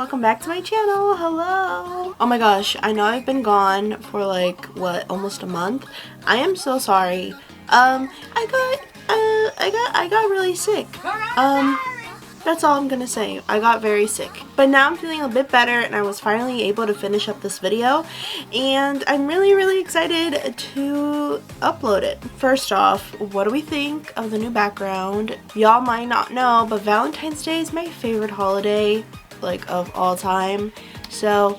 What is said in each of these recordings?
welcome back to my channel. Hello. Oh my gosh, I know I've been gone for like what, almost a month. I am so sorry. I got really sick. That's all I'm gonna say. I got very sick. But now I'm feeling a bit better and I was finally able to finish up this video. And I'm really excited to upload it. First off, what do we think of the new background? Y'all might not know, but Valentine's Day is my favorite holiday, like, of all time. So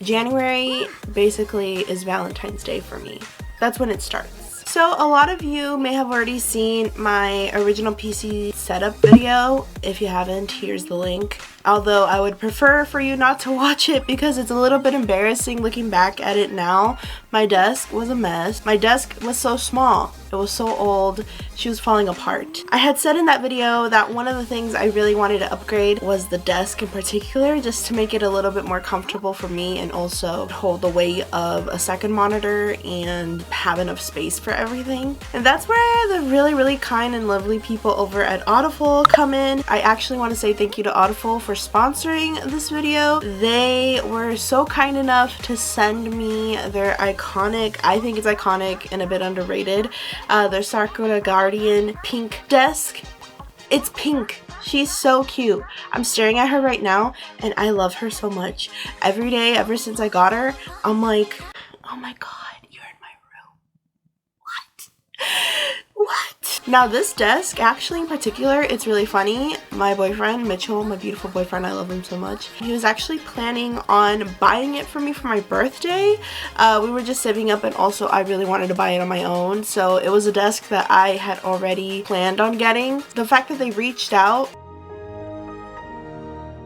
January basically is Valentine's Day for me. That's when it starts. So a lot of you may have already seen my original PC setup video. If you haven't, here's the link. Although I would prefer for you not to watch it because it's a little bit embarrassing looking back at it now. My desk was a mess. My desk was so small. It was so old. She was falling apart. I had said in that video that one of the things I really wanted to upgrade was the desk in particular, just to make it a little bit more comfortable for me and also hold the weight of a second monitor and have enough space for everything. And that's where the really kind and lovely people over at Autofull come in. I actually want to say thank you to Autofull for sponsoring this video. They were so kind enough to send me their iconic, I think it's iconic and a bit underrated, their Sakura Guardian pink desk. It's pink. She's so cute. I'm staring at her right now and I love her so much. Every day ever since I got her, I'm like, oh my god, you're in my room. What? Now this desk, actually in particular, it's really funny. My boyfriend, Mitchell, my beautiful boyfriend, I love him so much. He was actually planning on buying it for me for my birthday. We were just saving up and also I really wanted to buy it on my own. So it was a desk that I had already planned on getting. The fact that they reached out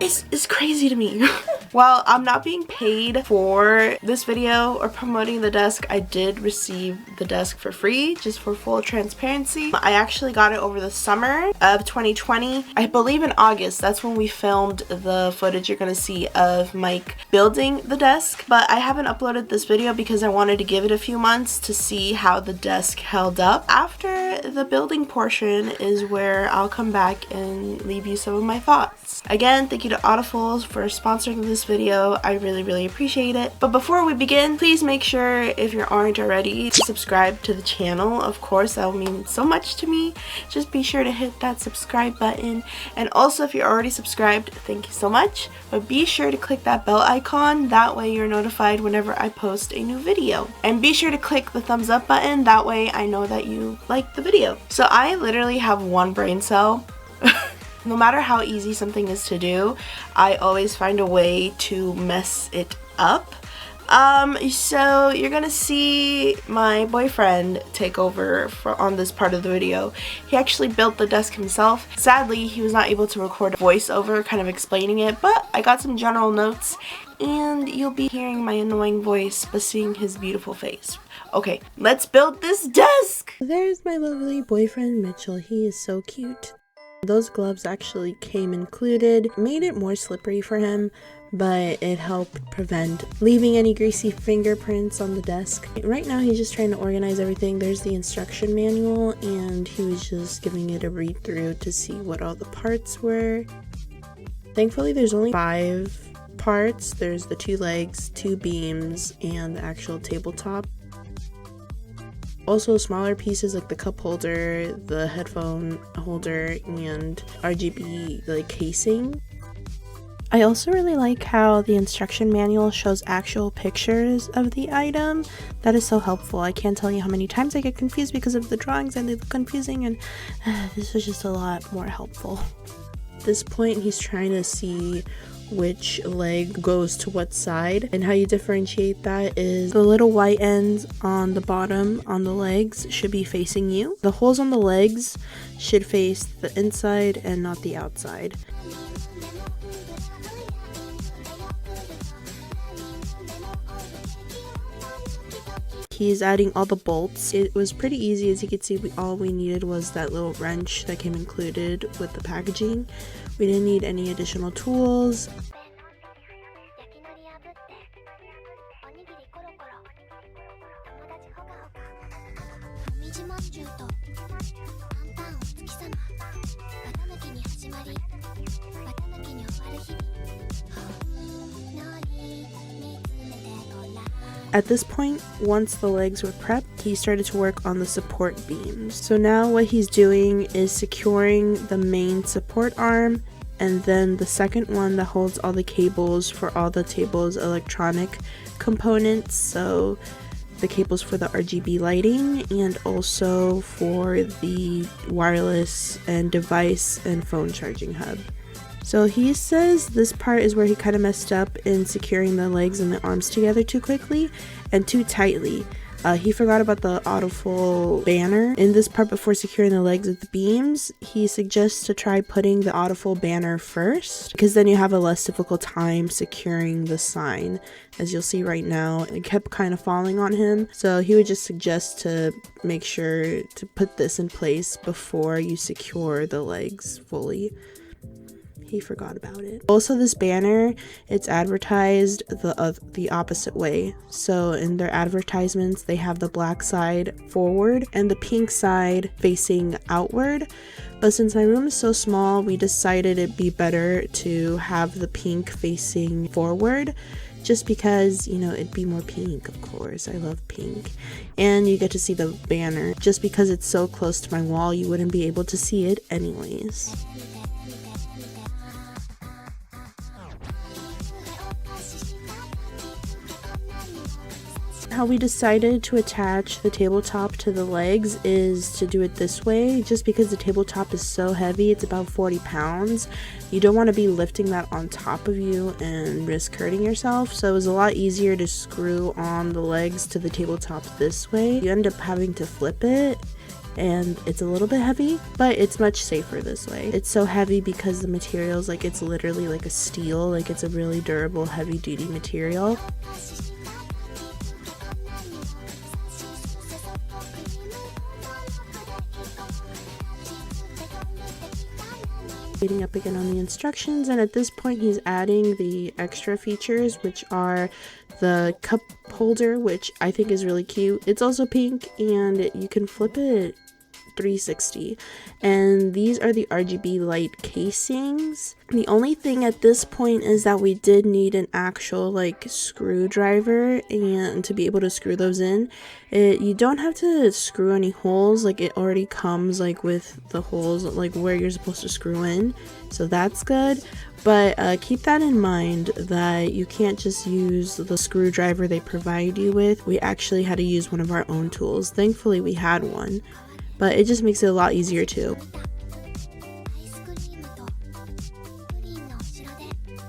is crazy to me. While I'm not being paid for this video or promoting the desk, I did receive the desk for free, just for full transparency. I actually got it over the summer of 2020. I believe in August, that's when we filmed the footage you're gonna see of Mike building the desk. But I haven't uploaded this video because I wanted to give it a few months to see how the desk held up. After the building portion is where I'll come back and leave you some of my thoughts. Again, thank you to Autofull for sponsoring this video. I really appreciate it. But before we begin, please make sure, if you aren't already, to subscribe to the channel. Of course, that will mean so much to me. Just be sure to hit that subscribe button. And also, if you're already subscribed, thank you so much. But be sure to click that bell icon. That way you're notified whenever I post a new video. And be sure to click the thumbs up button. That way I know that you like the video. So I literally have one brain cell. No matter how easy something is to do, I always find a way to mess it up. So you're gonna see my boyfriend take over on this part of the video. He actually built the desk himself. Sadly, he was not able to record a voiceover kind of explaining it, but I got some general notes and you'll be hearing my annoying voice but seeing his beautiful face. Okay, let's build this desk! There's my lovely boyfriend Mitchell. He is so cute. Those gloves actually came included, made it more slippery for him, but it helped prevent leaving any greasy fingerprints on the desk. Right now he's just trying to organize everything. There's the instruction manual and he was just giving it a read through to see what all the parts were. Thankfully there's only 5 parts. There's the 2 legs, 2 beams, and the actual tabletop. Also smaller pieces like the cup holder, the headphone holder, and RGB like casing. I also really like how the instruction manual shows actual pictures of the item. That is so helpful. I can't tell you how many times I get confused because of the drawings and they look confusing, and this is just a lot more helpful. At this point he's trying to see which leg goes to what side, and how you differentiate that is the little white ends on the bottom on the legs should be facing you. The holes on the legs should face the inside and not the outside. He's adding all the bolts. It was pretty easy. As you can see, all we needed was that little wrench that came included with the packaging. We didn't need any additional tools. At this point, once the legs were prepped, he started to work on the support beams. So now what he's doing is securing the main support arm and then the second one that holds all the cables for all the table's electronic components. So the cables for the RGB lighting and also for the wireless and device and phone charging hub. So he says this part is where he kind of messed up in securing the legs and the arms together too quickly and too tightly. He forgot about the Autofull banner. In this part before securing the legs with the beams, he suggests to try putting the Autofull banner first, because then you have a less difficult time securing the sign. As you'll see right now, it kept kind of falling on him, so he would just suggest to make sure to put this in place before you secure the legs fully. He forgot about it. Also, this banner, it's advertised the opposite way. So in their advertisements, they have the black side forward and the pink side facing outward. But since my room is so small, we decided it'd be better to have the pink facing forward, just because, you know, it'd be more pink, of course. I love pink. And you get to see the banner. Just because it's so close to my wall, you wouldn't be able to see it anyways. How we decided to attach the tabletop to the legs is to do it this way, just because the tabletop is so heavy. It's about 40 pounds. You don't want to be lifting that on top of you and risk hurting yourself, so it was a lot easier to screw on the legs to the tabletop this way. You end up having to flip it, and it's a little bit heavy, but it's much safer this way. It's so heavy because the materials, like, it's literally like a steel, like it's a really durable, heavy duty material. Reading up again on the instructions, and at this point he's adding the extra features, which are the cup holder, which I think is really cute. It's also pink and you can flip it 360, and these are the RGB light casings. The only thing at this point is that we did need an actual like screwdriver and to be able to screw those in. You don't have to screw any holes, like it already comes like with the holes like where you're supposed to screw in, so that's good. But keep that in mind that you can't just use the screwdriver they provide you with. We actually had to use one of our own tools. Thankfully we had one, but it just makes it a lot easier too.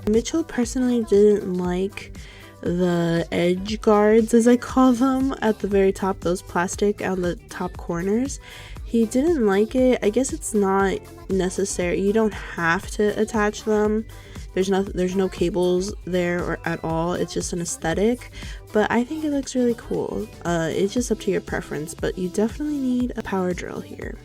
Mitchell personally didn't like the edge guards, as I call them, at the very top, those plastic on the top corners. He didn't like it. I guess it's not necessary. You don't have to attach them. There's no cables there or at all. It's just an aesthetic, but I think it looks really cool. It's just up to your preference, but you definitely need a power drill here.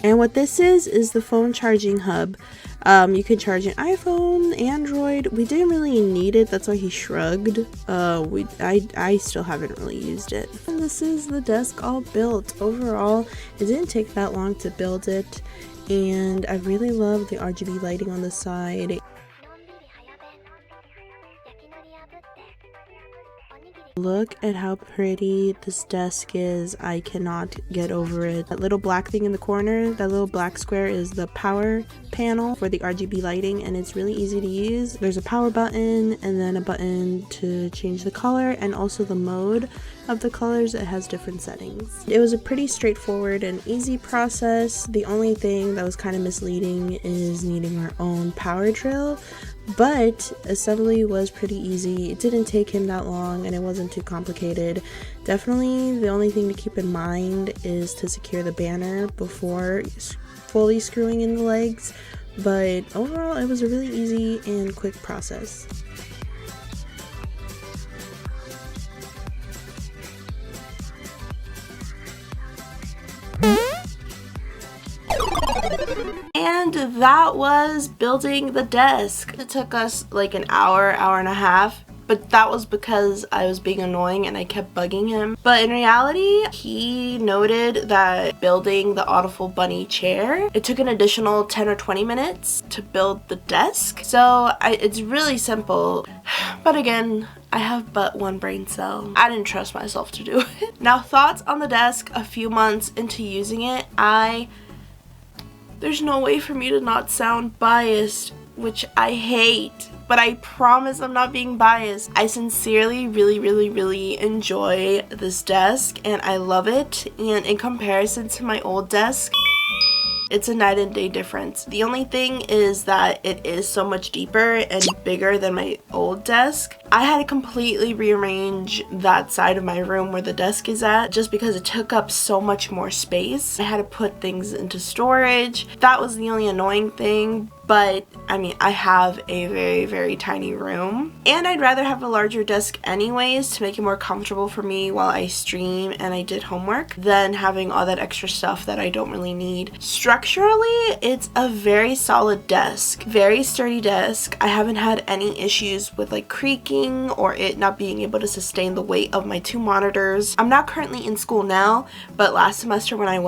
And what this is the phone charging hub. You can charge an iPhone, Android. We didn't really need it, that's why he shrugged. I still haven't really used it. And this is the desk all built. Overall, it didn't take that long to build it, and I really love the RGB lighting on the side. Look at how pretty this desk is. I cannot get over it. That little black thing in the corner, that little black square, is the power panel for the RGB lighting, and it's really easy to use. There's a power button and then a button to change the color and also the mode of the colors. It has different settings. It was a pretty straightforward and easy process. The only thing that was kind of misleading is needing our own power drill, but assembly was pretty easy. It didn't take him that long and it wasn't too complicated. Definitely the only thing to keep in mind is to secure the banner before fully screwing in the legs, but overall it was a really easy and quick process. And that was building the desk. It took us like an hour, hour and a half. But that was because I was being annoying and I kept bugging him. But in reality, he noted that building the Autofull bunny chair, it took an additional 10 or 20 minutes to build the desk. So it's really simple. But again, I have but one brain cell. I didn't trust myself to do it. Now, thoughts on the desk a few months into using it. There's no way for me to not sound biased, which I hate. But I promise I'm not being biased. I sincerely really enjoy this desk and I love it. And in comparison to my old desk, it's a night and day difference. The only thing is that it is so much deeper and bigger than my old desk. I had to completely rearrange that side of my room where the desk is at just because it took up so much more space. I had to put things into storage. That was the only annoying thing. But I mean, I have a very tiny room and I'd rather have a larger desk anyways to make it more comfortable for me while I stream and I did homework than having all that extra stuff that I don't really need. Structurally, it's a very solid desk, very sturdy desk. I haven't had any issues with like creaking or it not being able to sustain the weight of my 2 monitors. I'm not currently in school now, but last semester when I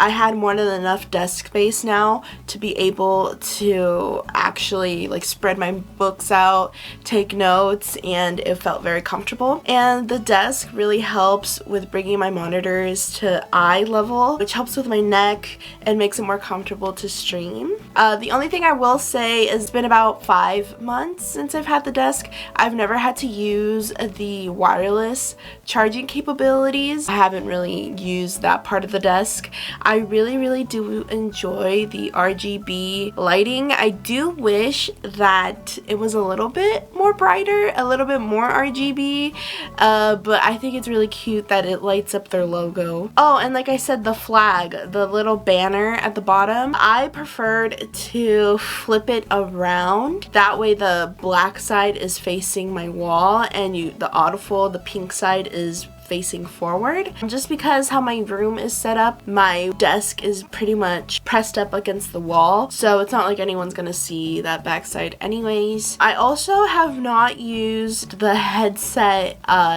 had more than enough desk space now to be able to actually like spread my books out, take notes, and it felt very comfortable. And the desk really helps with bringing my monitors to eye level, which helps with my neck and makes it more comfortable to stream. The only thing I will say is it's been about 5 months since I've had the desk. I've never had to use the wireless charging capabilities. I haven't really used that part of the desk. I really do enjoy the RGB lighting. I do wish that it was a little bit more brighter, a little bit more RGB, but I think it's really cute that it lights up their logo. Oh, and like I said, the flag, the little banner at the bottom, I preferred to flip it around. That way the black side is facing my wall and the Autofull, the pink side, is facing forward. Just because how my room is set up, my desk is pretty much pressed up against the wall, so it's not like anyone's gonna see that backside anyways. I also have not used the headset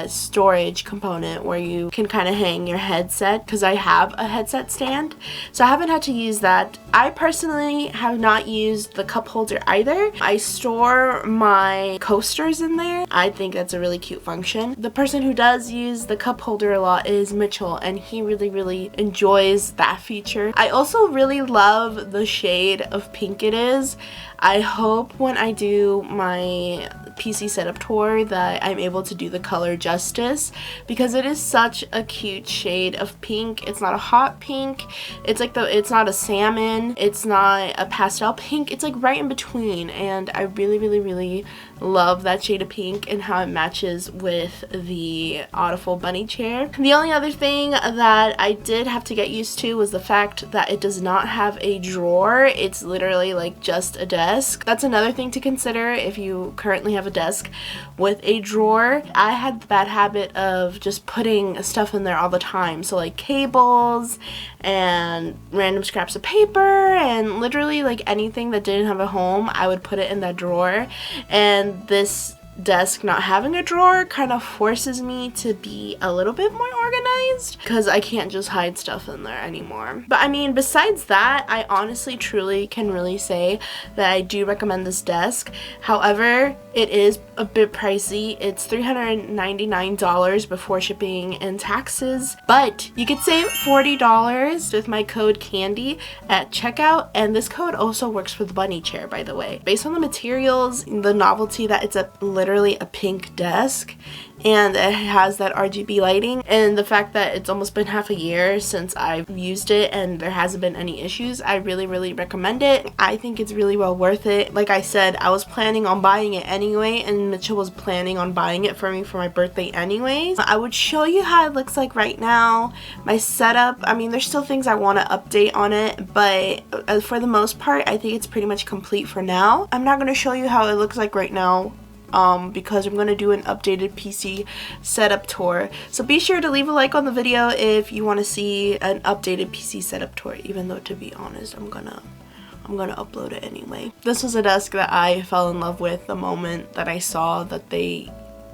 storage component where you can kind of hang your headset because I have a headset stand, so I haven't had to use that. I personally have not used the cup holder either. I store my coasters in there. I think that's a really cute function. The person who does use the cup holder a lot is Mitchell, and he really enjoys that feature. I also really love the shade of pink it is. I hope when I do my PC setup tour that I'm able to do the color justice because it is such a cute shade of pink. It's not a hot pink, it's not a salmon, it's not a pastel pink, it's like right in between, and I really love that shade of pink and how it matches with the Autofull bunny chair. The only other thing that I did have to get used to was the fact that it does not have a drawer. It's literally like just a desk. That's another thing to consider if you currently have a desk with a drawer. I had the bad habit of just putting stuff in there all the time, so like cables and random scraps of paper and literally like anything that didn't have a home, I would put it in that drawer. And this desk not having a drawer kind of forces me to be a little bit more organized because I can't just hide stuff in there anymore. But I mean, besides that, I honestly truly can really say that I do recommend this desk. However, it is a bit pricey. It's $399 before shipping and taxes, but you could save $40 with my code CANDY at checkout, and this code also works for the bunny chair, by the way. Based on the materials, the novelty that it's literally a pink desk and it has that RGB lighting, and the fact that it's almost been half a year since I've used it and there hasn't been any issues, I really recommend it. I think it's really well worth it. Like I said, I was planning on buying it anyway, and Mitchell was planning on buying it for me for my birthday anyways. I would show you how it looks like right now. My setup, I mean, there's still things I want to update on it, but for the most part, I think it's pretty much complete for now. I'm not going to show you how it looks like right now because I'm going to do an updated PC setup tour. So be sure to leave a like on the video if you want to see an updated PC setup tour, even though to be honest, I'm gonna I'm gonna upload it anyway. This was a desk that I fell in love with the moment that I saw that they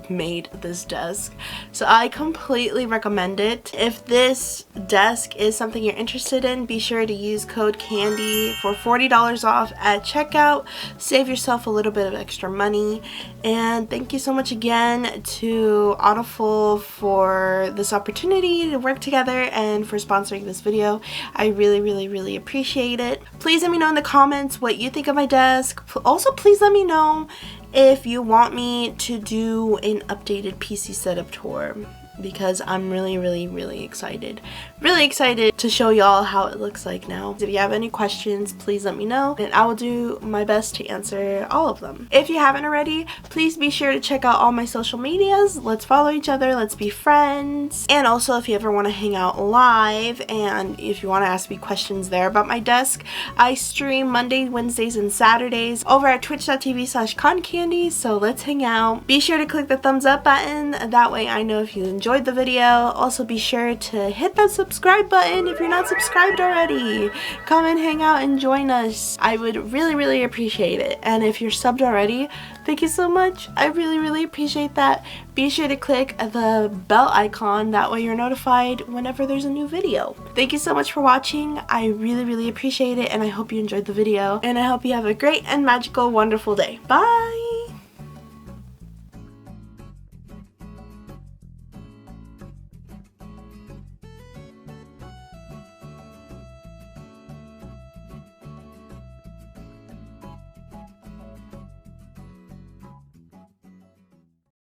made this desk, so I completely recommend it. If this desk is something you're interested in, be sure to use code CANDY for $40 off at checkout. Save yourself a little bit of extra money. And thank you so much again to Autofull for this opportunity to work together and for sponsoring this video. I really appreciate it. Please let me know in the comments what you think of my desk. Also, please let me know if you want me to do an updated PC setup tour, because I'm really excited. Really excited to show y'all how it looks like now. If you have any questions, please let me know and I will do my best to answer all of them. If you haven't already, please be sure to check out all my social medias. Let's follow each other, let's be friends. And also, if you ever want to hang out live and if you want to ask me questions there about my desk, I stream Mondays, Wednesdays, and Saturdays over at twitch.tv/concandy, so let's hang out. Be sure to click the thumbs up button, that way I know if you enjoyed the video. Also, be sure to hit that subscribe button if you're not subscribed already. Come and hang out and join us. I would really appreciate it. And if you're subbed already, thank you so much. I really appreciate that. Be sure to click the bell icon, that way you're notified whenever there's a new video. Thank you so much for watching. I really appreciate it, and I hope you enjoyed the video, and I hope you have a great and magical, wonderful day. Bye!